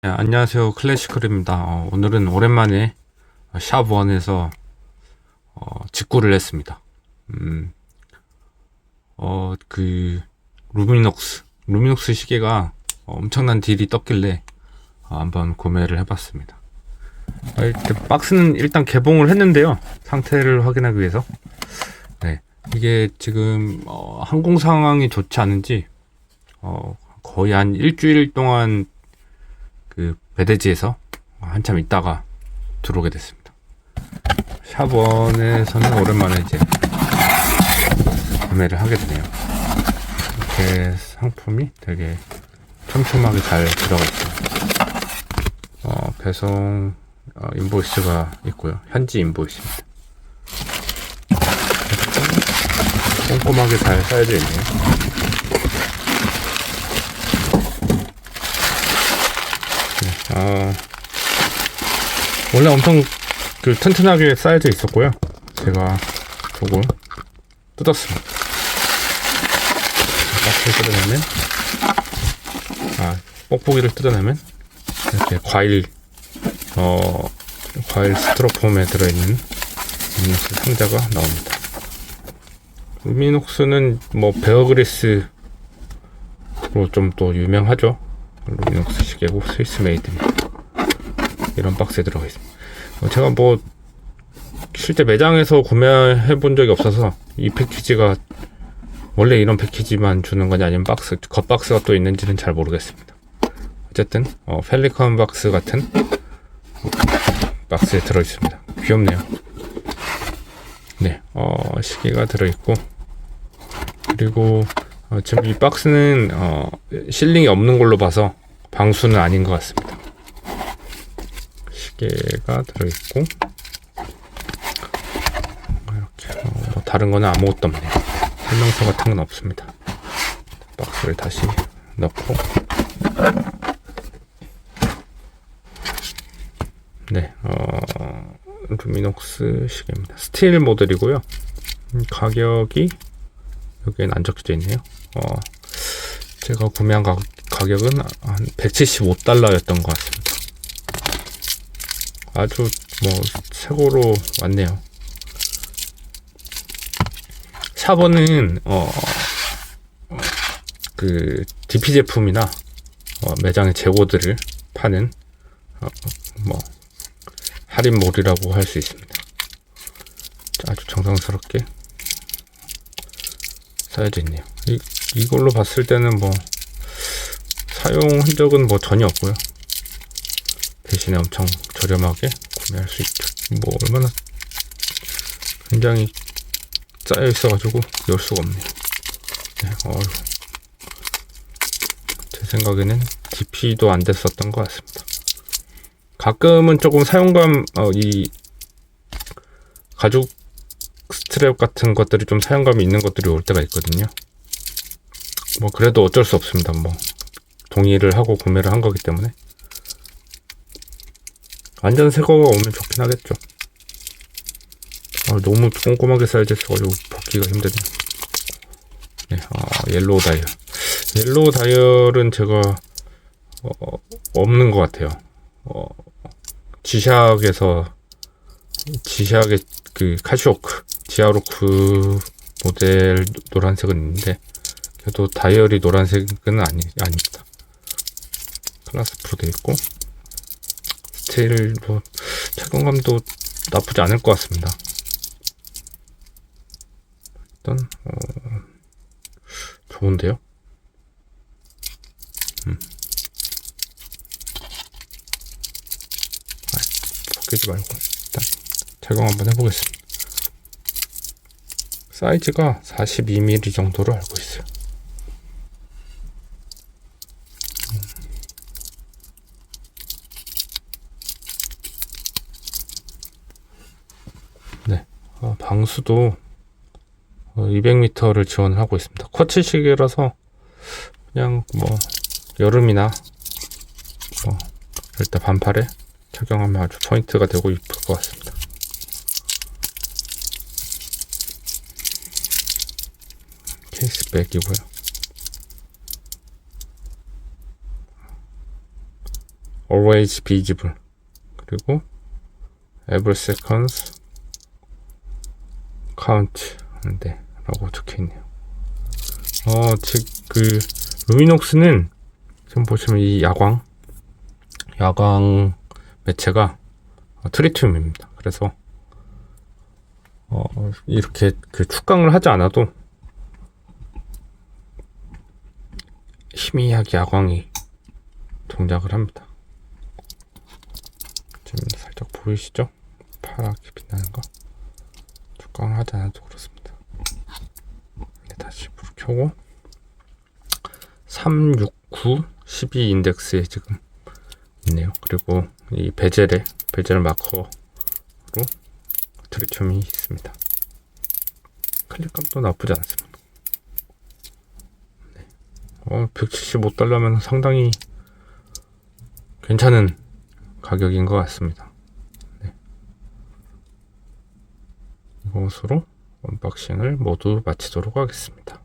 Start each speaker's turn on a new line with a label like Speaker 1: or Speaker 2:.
Speaker 1: 네, 안녕하세요. 클래시컬입니다. 오늘은 오랜만에 샵1에서 직구를 했습니다. 그 루미녹스 시계가 엄청난 딜이 떴길래 한번 구매를 해봤습니다. 일단 박스는 일단 개봉을 했는데요. 상태를 확인하기 위해서. 네, 이게 지금 항공 상황이 좋지 않은지 거의 한 일주일 동안 그 배대지에서 한참 있다가 들어오게 됐습니다. 샵원에서는 오랜만에 이제 구매를 하게 되네요. 이렇게 상품이 되게 촘촘하게 잘 들어가 있습니다. 배송 인보이스가 있고요. 현지 인보이스입니다. 꼼꼼하게 잘 쌓여져 있네요. 원래 엄청 튼튼하게 쌓여져 있었고요. 제가 조금 뜯었습니다. 박스를 뜯어내면, 뽁뽁이를 뜯어내면 이렇게 과일 스티로폼에 들어있는 루미녹스 상자가 나옵니다. 루미녹스는 뭐 베어그리스로 좀 또 유명하죠. 루미녹스 시계고 스위스 메이드입니다. 이런 박스에 들어가 있습니다. 제가 뭐 실제 매장에서 구매해 본 적이 없어서 이 패키지가 원래 이런 패키지만 주는 거냐 아니면 겉박스가 또 있는지는 잘 모르겠습니다. 어쨌든 펠리컨 박스 같은 박스에 들어 있습니다. 귀엽네요. 네, 시계가 들어 있고, 그리고 지금 이 박스는 실링이 없는 걸로 봐서 방수는 아닌 것 같습니다. 시계가 들어있고, 이렇게 뭐 다른 거는 아무것도 없네요. 설명서 같은 건 없습니다. 박스를 다시 넣고, 네, 루미녹스 시계입니다. 스틸 모델이고요. 가격이 여기에는 안 적혀져 있네요. 제가 구매한 가격은 한 $175였던 것 같습니다. 아주 뭐 최고로 왔네요. 샵원은 그 DP 제품이나 매장의 재고들을 파는 뭐 할인몰이라고 할 수 있습니다. 아주 정성스럽게 쌓여져 있네요. 이걸로 봤을 때는 뭐 사용 흔적은 뭐 전혀 없고요. 대신에 엄청 저렴하게 구매할 수 있죠. 뭐 얼마나 굉장히 쌓여 있어가지고 열 수가 없네요. 네, 제 생각에는 DP도 안 됐었던 것 같습니다. 가끔은 조금 사용감 이 가죽 스트랩 같은 것들이 좀 사용감이 있는 것들이 올 때가 있거든요. 뭐 그래도 어쩔 수 없습니다. 뭐 동의를 하고 구매를 한 거기 때문에 완전 새 거가 오면 좋긴 하겠죠. 너무 꼼꼼하게 쌓여져 있어가지고 벗기가 힘드네요. 네, 옐로우 다이얼. 옐로우 다이얼은 제가 없는 것 같아요. 지샥의 그 카시오크 지아로크 모델 노란색은 있는데 그래도 다이얼이 노란색은 아닙니다. 클라스 프로 되어 있고 스틸 뭐 착용감도 나쁘지 않을 것 같습니다. 일단 좋은데요. 벗기지 말고 일단 착용 한번 해보겠습니다. 사이즈가 42mm 정도로 알고 있어요. 네, 방수도 200m를 지원하고 있습니다. 쿼츠 시계라서 그냥 뭐 여름이나 뭐 이럴 때 반팔에 착용하면 아주 포인트가 되고 이쁠 것 같습니다. 케이스백이고요. always visible, 그리고 every seconds count 하는데 라고 적혀있네요. 즉 그 루미녹스는 지금 보시면 이 야광 매체가 트리튬입니다. 그래서 이렇게 그 축광을 하지 않아도 희미하게 야광이 동작을 합니다. 지금 살짝 보이시죠? 파랗게 빛나는 거. 축광을 하지 않아도 그렇습니다. 다시 불을 켜고 369 12 인덱스에 지금 있네요. 그리고 이 베젤 마커로 트리튬이 있습니다. 클릭감도 나쁘지 않습니다. 175달러면 상당히 괜찮은 가격인 것 같습니다. 네. 이것으로 언박싱을 모두 마치도록 하겠습니다.